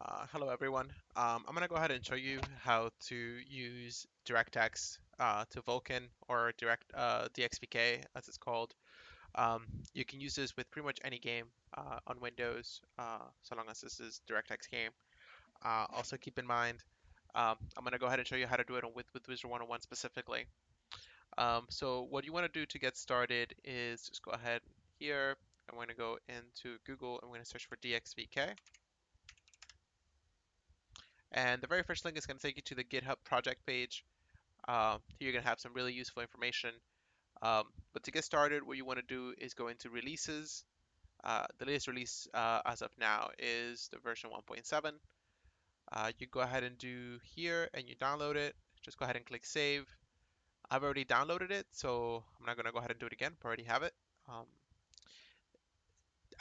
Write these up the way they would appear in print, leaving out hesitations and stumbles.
Hello everyone. I'm gonna go ahead and show you how to use DirectX to Vulkan or DXVK as it's called. You can use this with pretty much any game on Windows, so long as this is DirectX game. Also keep in mind, I'm gonna go ahead and show you how to do it with Wizard101 specifically. So what you want to do to get started is just go ahead here. I'm going to go into Google. I'm going to search for DXVK. And the very first link is going to take you to the GitHub project page. Here you're going to have some really useful information. But to get started, what you want to do is go into releases. The latest release as of now is the version 1.7. You go ahead and do here and you download it. Just go ahead and click save. I've already downloaded it, so I'm not going to go ahead and do it again. I already have it.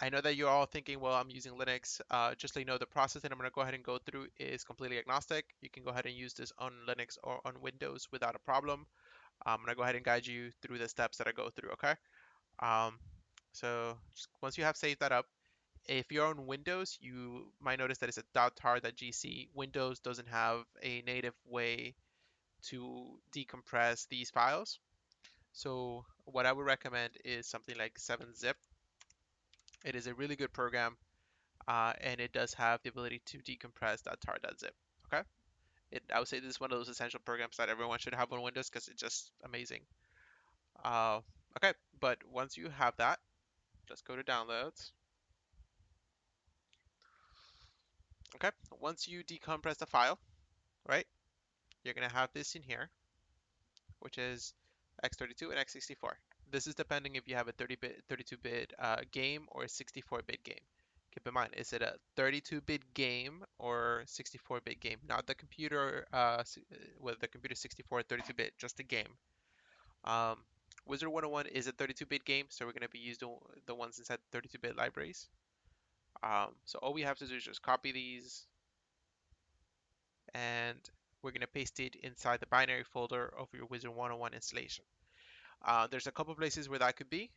I know that you're all thinking, well, I'm using Linux. Just so you know, the process that I'm going to go ahead and go through is completely agnostic. You can go ahead and use this on Linux or on Windows without a problem. I'm going to go ahead and guide you through the steps that I go through, okay? Um, so just once you have saved that up, if you're on Windows, you might notice that it's a .tar.gc. Windows doesn't have a native way to decompress these files. So what I would recommend is something like 7-zip. It is a really good program and it does have the ability to decompress that tar.zip. Okay, I would say this is one of those essential programs that everyone should have on Windows because it's just amazing. Uh, okay, but once you have that, just go to downloads. Okay, once you decompress the file, right, you're gonna have this in here, which is x32 and x64. This is depending if you have a 30-bit, 32-bit game or a 64-bit game. Keep in mind, is it a 32-bit game or 64-bit game? Not the computer, whether the computer 64 or 32-bit, just the game. Um, Wizard 101 is a 32-bit game, so we're going to be using the ones inside 32-bit libraries. So all we have to do is just copy these, and we're going to paste it inside the binary folder of your Wizard 101 installation. There's a couple places where that could be.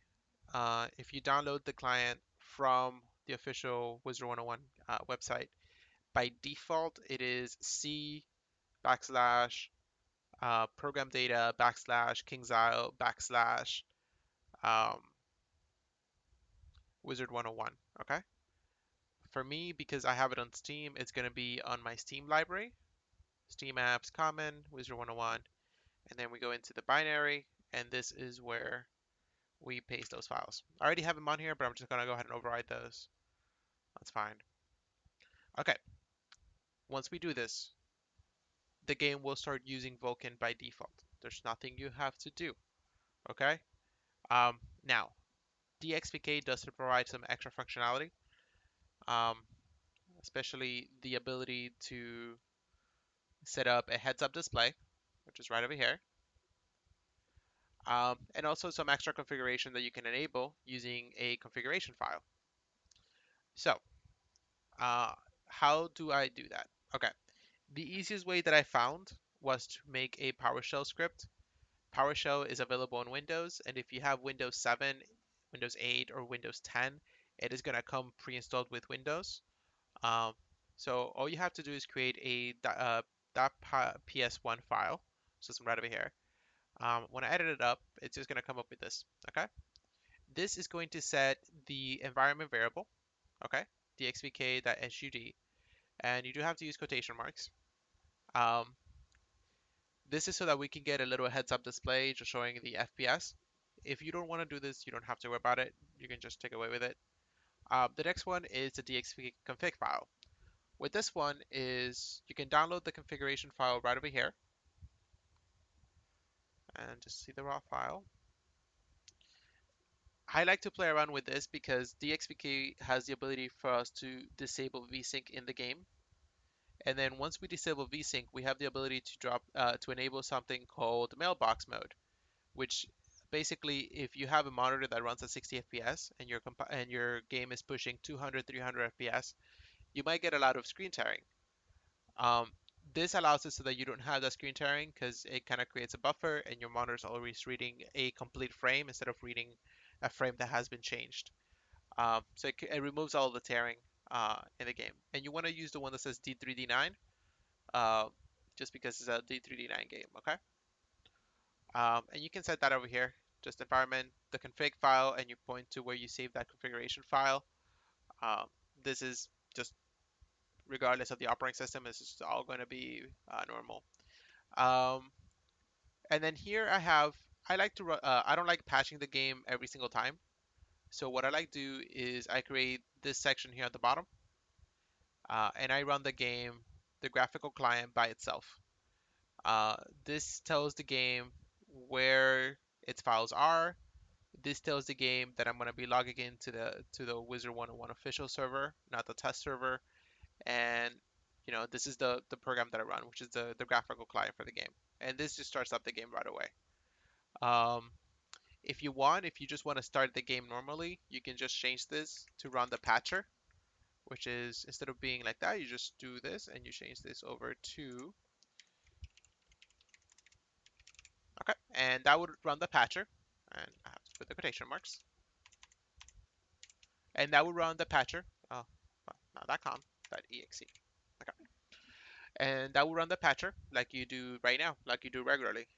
If you download the client from the official Wizard 101 website, by default it is C backslash program data backslash KingsIsle backslash um, Wizard 101. Okay. For me, because I have it on Steam, it's going to be on my Steam library, Steam apps, common, Wizard 101, and then we go into the binary, and this is where we paste those files. I already have them on here, but I'm just going to go ahead and override those. That's fine. Okay, once we do this, the game will start using Vulkan by default. There's nothing you have to do, okay? Now, DXVK does provide some extra functionality, um, especially the ability to set up a heads-up display, which is right over here, and also some extra configuration that you can enable using a configuration file. So, uh, how do I do that? Okay, the easiest way that I found was to make a PowerShell script. PowerShell is available on Windows, and if you have Windows 7, Windows 8, or Windows 10, it is going to come pre-installed with Windows. Um, so all you have to do is create a .ps1 file, so it's right over here. When I edit it up, it's just going to come up with this. Okay, this is going to set the environment variable. Okay, dxvk.sud, and you do have to use quotation marks. Um, This is so that we can get a little heads-up display just showing the FPS. If you don't want to do this, you don't have to worry about it. You can just take away with it. The next one is the DXVK config file. With this one is you can download the configuration file right over here and just see the raw file. I like to play around with this because DXVK has the ability for us to disable VSync in the game. And then once we disable VSync, we have the ability to enable something called Mailbox Mode, which basically, if you have a monitor that runs at 60 FPS and your game is pushing 200, 300 FPS, you might get a lot of screen tearing. Um, this allows it so that you don't have that screen tearing because it kind of creates a buffer and your monitor is always reading a complete frame instead of reading a frame that has been changed. So it removes all the tearing. in the game. And you want to use the one that says D3D9, uh, just because it's a D3D9 game, okay? And you can set that over here, just environment, the config file, and you point to where you save that configuration file. Um, this is just regardless of the operating system, this is all going to be normal. Um, and then here I like to, I don't like patching the game every single time. So what I like to do is I create this section here at the bottom, and I run the game, the graphical client by itself. Uh, this tells the game where its files are. This tells the game that I'm going to be logging into the Wizard101 official server, not the test server. And this is the program that I run, which is the graphical client for the game. And this just starts up the game right away. Um, if you just want to start the game normally, you can just change this to run the patcher, which is instead of being like that, you just do this and you change this over to, okay, and that would run the patcher, and I have to put the quotation marks, and that would run the patcher, oh, well, not that .com, .exe, okay, and that will run the patcher like you do right now, like you do regularly.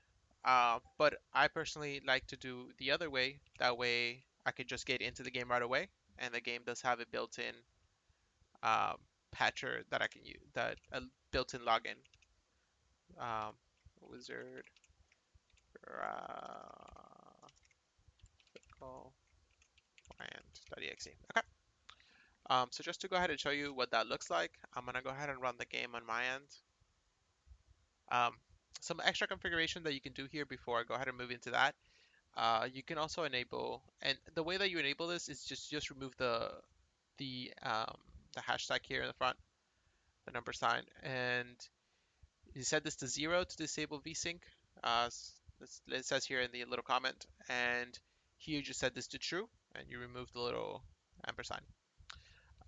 But I personally like to do the other way. That way I can just get into the game right away, and the game does have a built-in um, patcher that I can use, that a built-in login. Um, Wizard graphical client.exe. Okay. So just to go ahead and show you what that looks like, I'm gonna go ahead and run the game on my end. Um, some extra configuration that you can do here before I go ahead and move into that. You can also enable, and the way that you enable this is just remove the the hashtag here in the front, the number sign, and you set this to 0 to disable vsync. It says here in the little comment, and here you just set this to true, and you remove the little ampersand.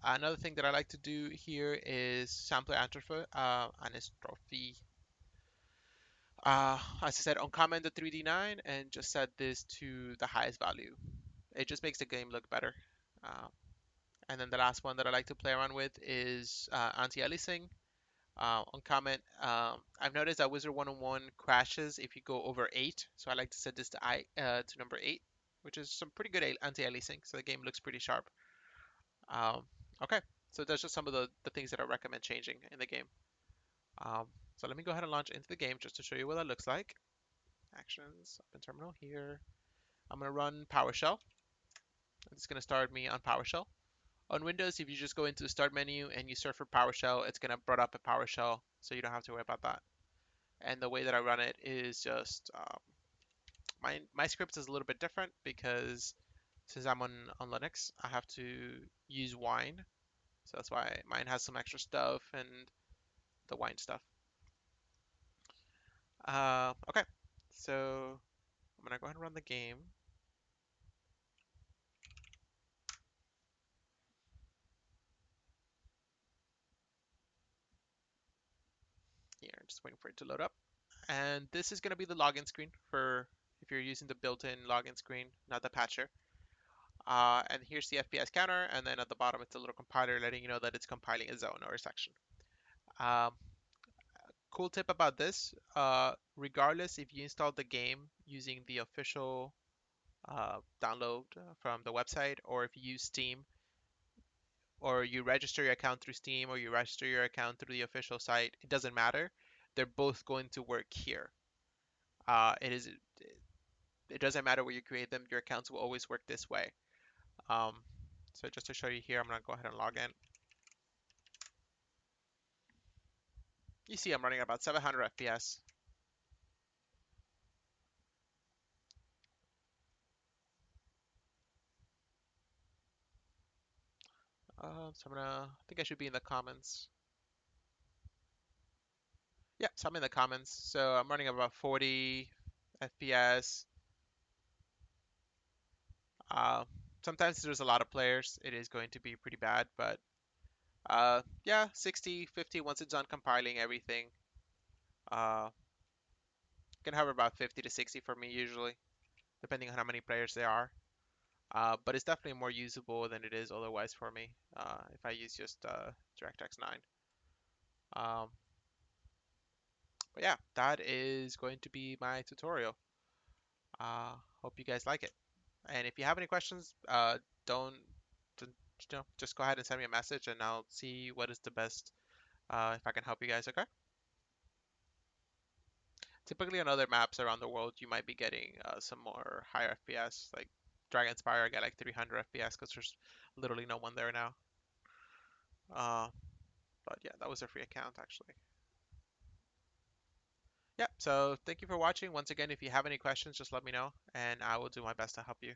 Another thing that I like to do here is sampler anistrophy. As I said, uncomment the 3D9 and just set this to the highest value. It just makes the game look better. Uh, and then the last one that I like to play around with is anti-aliasing. On comment, I've noticed that Wizard101 crashes if you go over 8, so I like to set this to number 8, which is some pretty good anti-aliasing, so the game looks pretty sharp. Um, okay, so that's just some of the things that I recommend changing in the game. Um, so let me go ahead and launch into the game just to show you what that looks like. Actions, open terminal here. I'm going to run PowerShell. It's going to start me on PowerShell. On Windows, if you just go into the Start menu and you search for PowerShell, it's going to bring up a PowerShell, so you don't have to worry about that. And the way that I run it is just my script is a little bit different because since I'm on Linux, I have to use Wine, so that's why mine has some extra stuff and the Wine stuff. Okay, so I'm gonna go ahead and run the game. Here, just waiting for it to load up. And this is gonna be the login screen for if you're using the built-in login screen, not the patcher. And here's the FPS counter, and then at the bottom it's a little compiler letting you know that it's compiling a zone or a section. Um, cool tip about this, regardless if you install the game using the official download from the website, or if you use Steam, or you register your account through Steam, or you register your account through the official site, it doesn't matter. They're both going to work here. It doesn't matter where you create them, your accounts will always work this way. Um, so just to show you here, I'm gonna go ahead and log in. You see I'm running about 700 FPS. I think I should be in the comments. Yeah, so I'm in the comments. So I'm running about 40 FPS. Uh, Sometimes there's a lot of players, it is going to be pretty bad, but yeah, 60, 50 once it's done compiling everything. Can have about 50 to 60 for me usually, depending on how many players there are. but it's definitely more usable than it is otherwise for me if I use just DirectX 9. Um, but yeah, that is going to be my tutorial. Hope you guys like it. And if you have any questions, don't, don't just go ahead and send me a message and I'll see what is the best if I can help you guys, okay? Typically on other maps around the world, you might be getting some more higher FPS, like Dragonspire, I get like 300 FPS because there's literally no one there now. Uh, but yeah, that was a free account actually. Yeah, so thank you for watching. Once again, if you have any questions, just let me know and I will do my best to help you.